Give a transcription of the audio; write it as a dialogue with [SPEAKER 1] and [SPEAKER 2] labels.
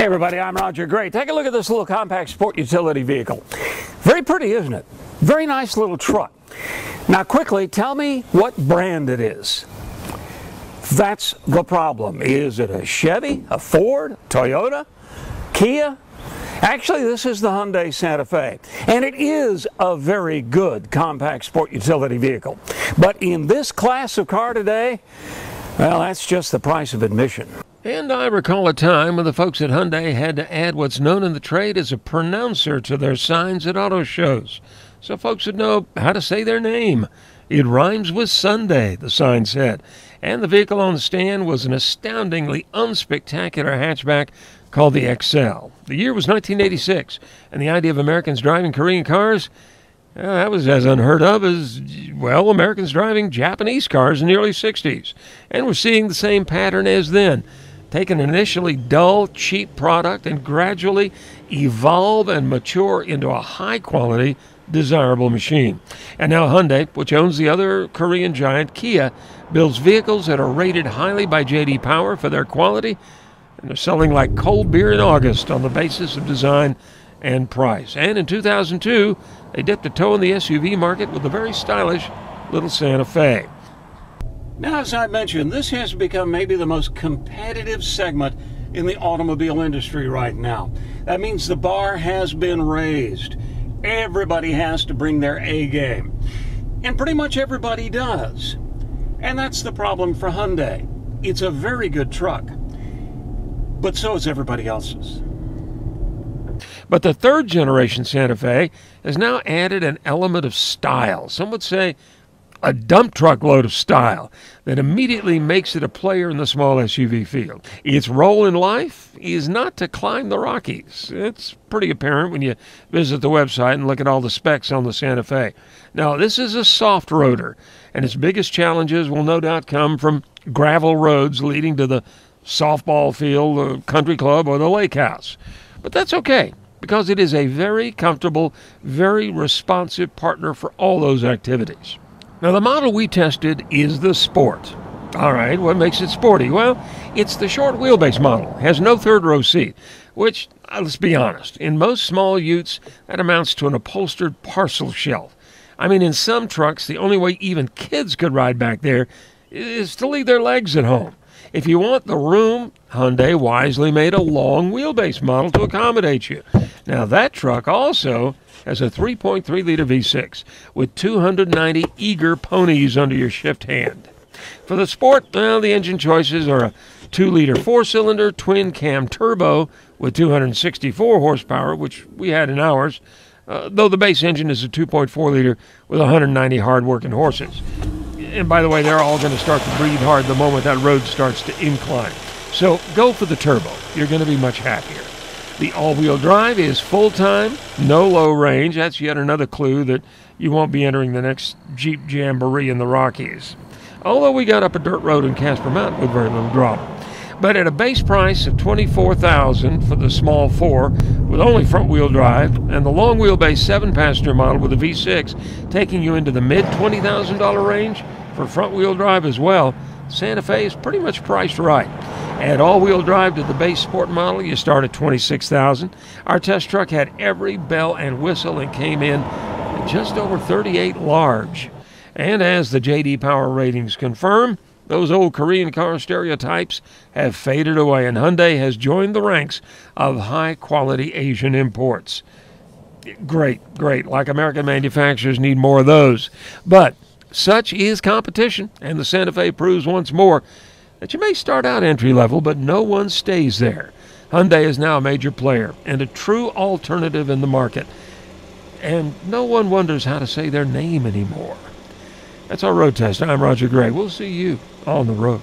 [SPEAKER 1] Hey everybody, I'm Roger Gray. Take a look at this little compact sport utility vehicle. Very pretty, isn't it? Very nice little truck. Now quickly, tell me what brand it is. That's the problem. Is it a Chevy, a Ford, Toyota, Kia? Actually, this is the Hyundai Santa Fe, and it is a very good compact sport utility vehicle. But in this class of car today, well, that's just the price of admission.
[SPEAKER 2] And I recall a time when the folks at Hyundai had to add what's known in the trade as a pronouncer to their signs at auto shows, so folks would know how to say their name. It rhymes with Sunday, the sign said. And the vehicle on the stand was an astoundingly unspectacular hatchback called the XL. The year was 1986, and the idea of Americans driving Korean cars, that was as unheard of as, well, Americans driving Japanese cars in the early 60s. And we're seeing the same pattern as then. Take an initially dull, cheap product and gradually evolve and mature into a high-quality, desirable machine. And now Hyundai, which owns the other Korean giant Kia, builds vehicles that are rated highly by J.D. Power for their quality, and they're selling like cold beer in August on the basis of design and price. And in 2002, they dipped a toe in the SUV market with a very stylish little Santa Fe.
[SPEAKER 1] Now, as I mentioned, this has become maybe the most competitive segment in the automobile industry right now. That means the bar has been raised. Everybody has to bring their A game. And pretty much everybody does. And that's the problem for Hyundai. It's a very good truck, but so is everybody else's.
[SPEAKER 2] But the third generation Santa Fe has now added an element of style. Some would say a dump truck load of style that immediately makes it a player in the small SUV field. Its role in life is not to climb the Rockies. It's pretty apparent when you visit the website and look at all the specs on the Santa Fe. Now, this is a soft roader, and its biggest challenges will no doubt come from gravel roads leading to the softball field, the country club, or the lake house. But that's okay, because it is a very comfortable, very responsive partner for all those activities. Now, the model we tested is the Sport. All right, what makes it sporty? Well, it's the short wheelbase model. It has no third row seat, which, let's be honest, in most small utes, that amounts to an upholstered parcel shelf. I mean, in some trucks, the only way even kids could ride back there is to leave their legs at home. If you want the room, Hyundai wisely made a long wheelbase model to accommodate you. Now, that truck also has a 3.3-liter V6 with 290 eager ponies under your shift hand. For the Sport, well, the engine choices are a 2-liter 4-cylinder twin-cam turbo with 264 horsepower, which we had in ours, though the base engine is a 2.4-liter with 190 hard-working horses. And by the way, they're all going to start to breathe hard the moment that road starts to incline. So go for the turbo. You're going to be much happier. The all-wheel drive is full-time, no low range. That's yet another clue that you won't be entering the next Jeep Jamboree in the Rockies. Although we got up a dirt road in Casper Mountain with very little drop. But at a base price of $24,000 for the small 4 with only front-wheel drive, and the long wheelbase 7-passenger model with a V6 taking you into the mid-$20,000 range for front-wheel drive as well, Santa Fe is pretty much priced right. Add all-wheel drive to the base Sport model, you start at $26,000. Our test truck had every bell and whistle and came in at just over 38 large. And as the J.D. Power ratings confirm, those old Korean car stereotypes have faded away, and Hyundai has joined the ranks of high-quality Asian imports. Great, great. Like American manufacturers need more of those. But such is competition, and the Santa Fe proves once more that you may start out entry-level, but no one stays there. Hyundai is now a major player and a true alternative in the market, and no one wonders how to say their name anymore. That's our road test. I'm Roger Gray. We'll see you on the road.